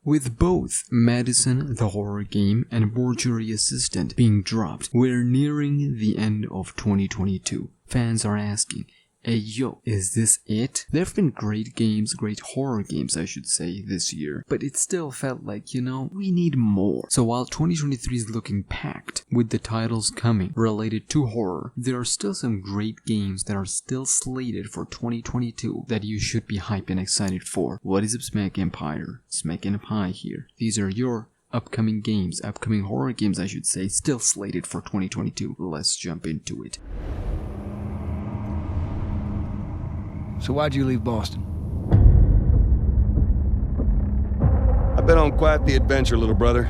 With both Madison the Horror Game and Mortuary Assistant being dropped, we're nearing the end of 2022. Fans are asking, hey yo, is this it? There have been great games, great horror games I should say, this year, but it still felt like, we need more. So while 2023 is looking packed with the titles coming related to horror, there are still some great games that are still slated for 2022 that you should be hyped and excited for. What is up, SmackNPie? SmackNPie here. These are your upcoming games, upcoming horror games I should say, still slated for 2022. Let's jump into it. So why'd you leave Boston? I've been on quite the adventure, little brother.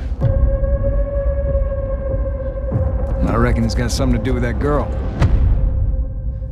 I reckon it's got something to do with that girl.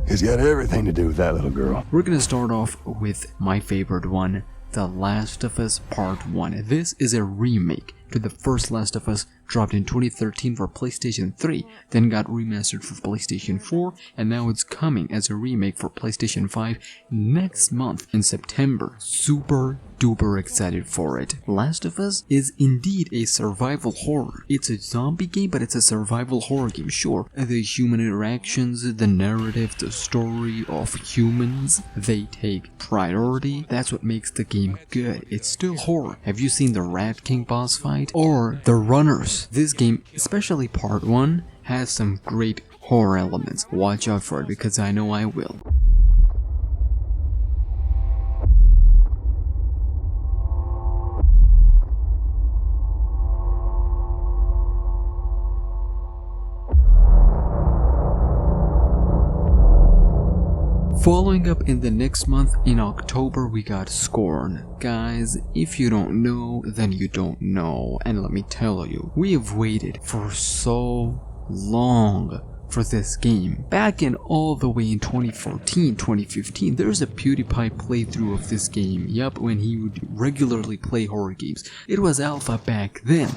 It's got everything to do with that little girl. We're gonna start off with my favorite one, The Last of Us Part 1. This is a remake to the first Last of Us, dropped in 2013 for PlayStation 3, then got remastered for PlayStation 4, and now it's coming as a remake for PlayStation 5 next month in September. Super duper excited for it. Last of Us is indeed a survival horror. It's a zombie game, but it's a survival horror game, sure. The human interactions, the narrative, the story of humans, they take priority. That's what makes the game good. It's still horror. Have you seen the Rat King boss fight? Or the Runners? This game, especially part 1, has some great horror elements. Watch out for it because I know I will. Following up in the next month, in October, we got Scorn. Guys, if you don't know, then you don't know. And let me tell you, we have waited for so long for this game. Back in all the way in 2014, 2015, there's a PewDiePie playthrough of this game. Yup, when he would regularly play horror games. It was alpha back then.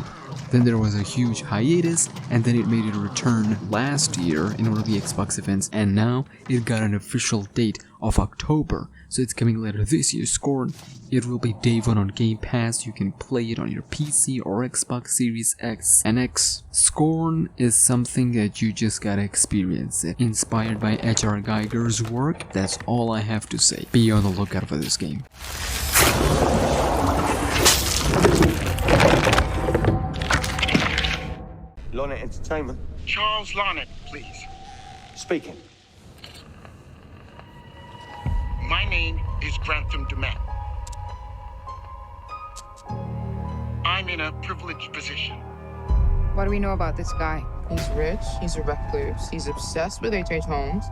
Then there was a huge hiatus, and then it made a return last year in one of the Xbox events, and now it got an official date of October. So it's coming later this year. Scorn, it will be day one on Game Pass. You can play it on your PC or Xbox Series X and X. Scorn is something that you just gotta experience it. Inspired by H.R. Geiger's work, that's all I have to say. Be on the lookout for this game. Lonnet Entertainment. Charles Lonnet, please. Speaking. My name is Grantham DeMett. I'm in a privileged position. What do we know about this guy? He's rich, he's a recluse, he's obsessed with H.H. Holmes.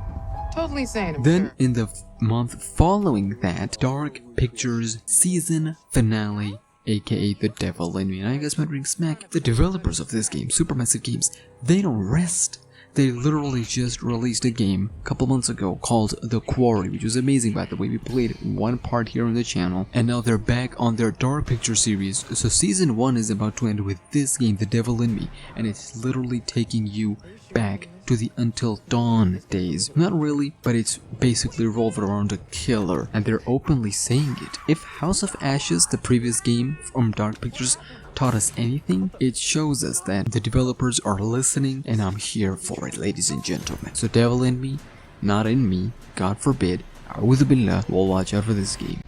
Totally sane, I'm Then, sure. in the month following that, Dark Pictures season finale, aka The Devil in Me. And I guess wondering, Smack, the developers of this game, Supermassive Games, they don't rest. They literally just released a game a couple months ago called The Quarry, which was amazing by the way. We played one part here on the channel, and now they're back on their Dark Picture series. So season 1 is about to end with this game, The Devil in Me, and it's literally taking you back to the Until Dawn days. Not really, but it's basically revolved around a killer, and they're openly saying it. If House of Ashes, the previous game from Dark Pictures, taught us anything, it shows us that the developers are listening, and I'm here for it, ladies and gentlemen. So Devil in Me, not in me, God forbid, A'udhu Billah, we'll watch out for this game.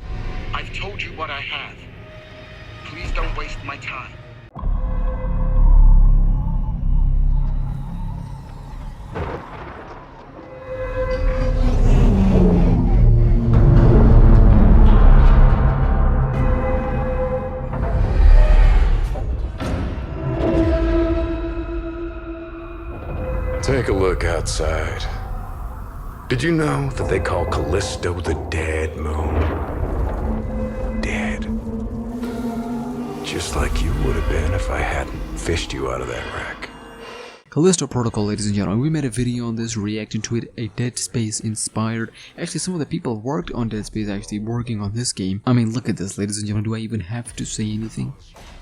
I've told you what I have. Please don't waste my time. Take a look outside. Did you know that they call Callisto the Dead Moon? Dead. Just like you would have been if I hadn't fished you out of that wreck. Callisto Protocol, ladies and gentlemen, we made a video on this, reacting to it, a Dead Space inspired. Actually, some of the people worked on Dead Space actually working on this game. I mean, look at this, ladies and gentlemen. Do I even have to say anything?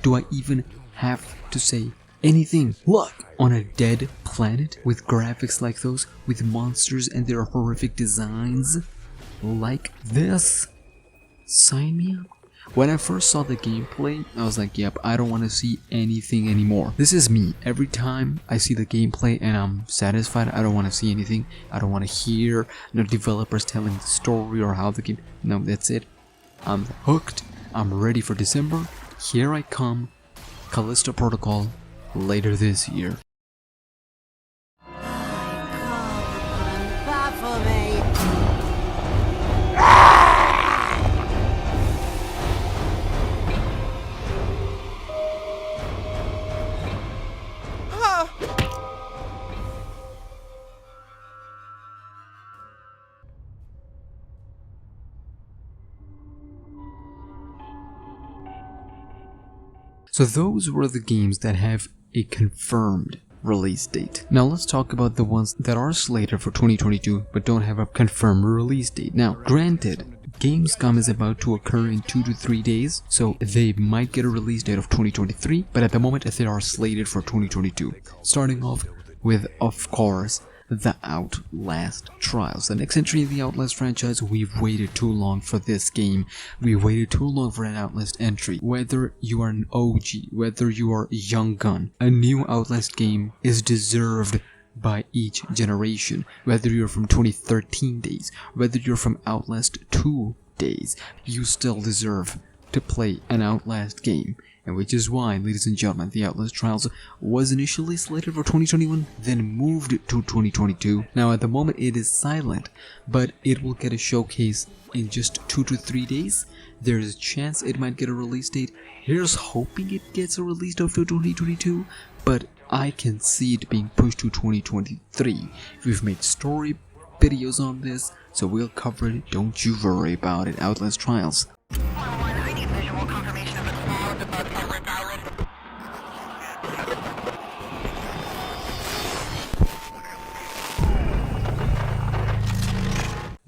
Do I even have to say anything? Look! On a dead planet with graphics like those, with monsters and their horrific designs like this. Sign me up. When I first saw the gameplay, I was like, yep, I don't want to see anything anymore. This is me. Every time I see the gameplay and I'm satisfied, I don't want to see anything. I don't want to hear the developers telling the story or how the game... No, that's it. I'm hooked. I'm ready for December. Here I come. Callisto Protocol later this year. So those were the games that have a confirmed release date. Now let's talk about the ones that are slated for 2022 but don't have a confirmed release date. Now, granted, Gamescom is about to occur in 2 to 3 days, so they might get a release date of 2023, but at the moment they are slated for 2022. Starting off with, of course, the Outlast Trials. The next entry in the Outlast franchise. We've waited too long for this game. We waited too long for an Outlast entry. Whether you are an OG, whether you are a young gun, a new Outlast game is deserved by each generation. Whether you're from 2013 days, whether you're from Outlast 2 days, you still deserve to play an Outlast game. And which is why, ladies and gentlemen, the Outlast Trials was initially slated for 2021, then moved to 2022. Now at the moment it is silent, but it will get a showcase in just 2 to 3 days. There is a chance it might get a release date. Here's hoping it gets a release date to 2022, but I can see it being pushed to 2023. We've made story videos on this, so we'll cover it, don't you worry about it. Outlast Trials.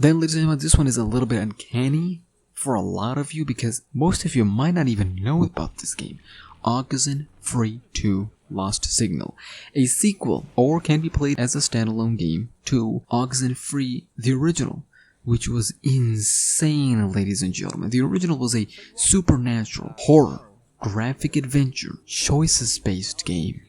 Then, ladies and gentlemen, this one is a little bit uncanny for a lot of you because most of you might not even know about this game. Oxenfree 2 Lost Signal, a sequel, or can be played as a standalone game to Oxenfree the original, which was insane, ladies and gentlemen. The original was a supernatural, horror, graphic adventure, choices-based game.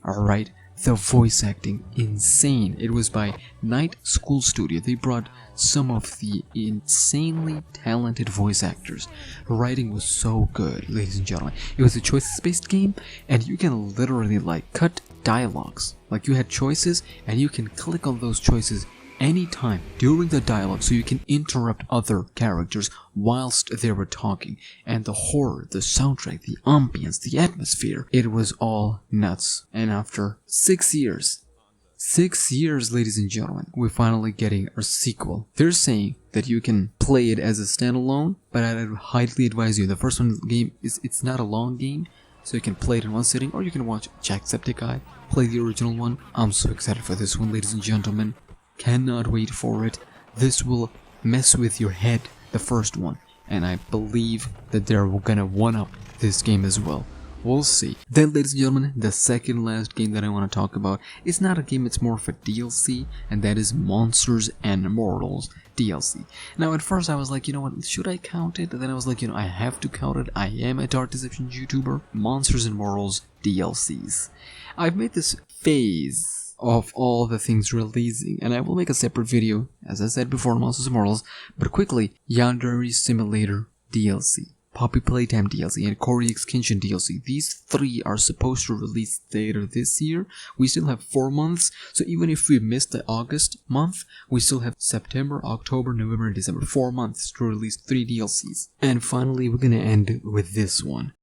Alright? The voice acting, insane. It was by Night School Studio. They brought some of the insanely talented voice actors. The writing was so good, ladies and gentlemen. It was a choices-based game, and you can literally like cut dialogues. Like you had choices, and you can click on those choices anytime during the dialogue, so you can interrupt other characters whilst they were talking. And the horror, the soundtrack, the ambience, the atmosphere, it was all nuts. And after 6 years, ladies and gentlemen, we're finally getting a sequel. They're saying that you can play it as a standalone, but I'd highly advise you, the first one game it's not a long game, so you can play it in one sitting, or you can watch Jacksepticeye play the original one. I'm so excited for this one, ladies and gentlemen. Cannot wait for it. This will mess with your head, the first one, and I believe that they're gonna one-up this game as well. We'll see. Then, ladies and gentlemen, the second last game that I want to talk about is not a game, it's more of a DLC, and that is Monsters and Mortals DLC. Now, at first I was like, you know what, should I count it? And then I was like, you know, I have to count it. I am a Dark Deception YouTuber. Monsters and Mortals DLCs. I've made this phase of all the things releasing, and I will make a separate video, as I said before, Monsters and Mortals, but quickly, Yandere Simulator DLC, Poppy Playtime DLC, and Cory Exkinction DLC. These three are supposed to release later this year. We still have 4 months, so even if we missed the August month, we still have September, October, November, and December. 4 months to release 3 DLCs. And finally, we're gonna end with this one.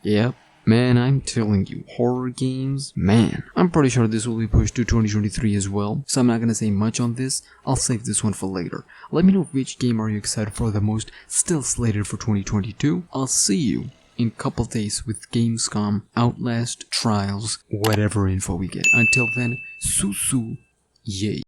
Yep, Man, I'm telling you, horror games, man. I'm pretty sure this will be pushed to 2023 as well, so I'm not gonna say much on this. I'll save this one for later. Let me know which game are you excited for the most, still slated for 2022. I'll see you in couple days with Gamescom, Outlast, Trials, whatever info we get. Until then, Susu, yay.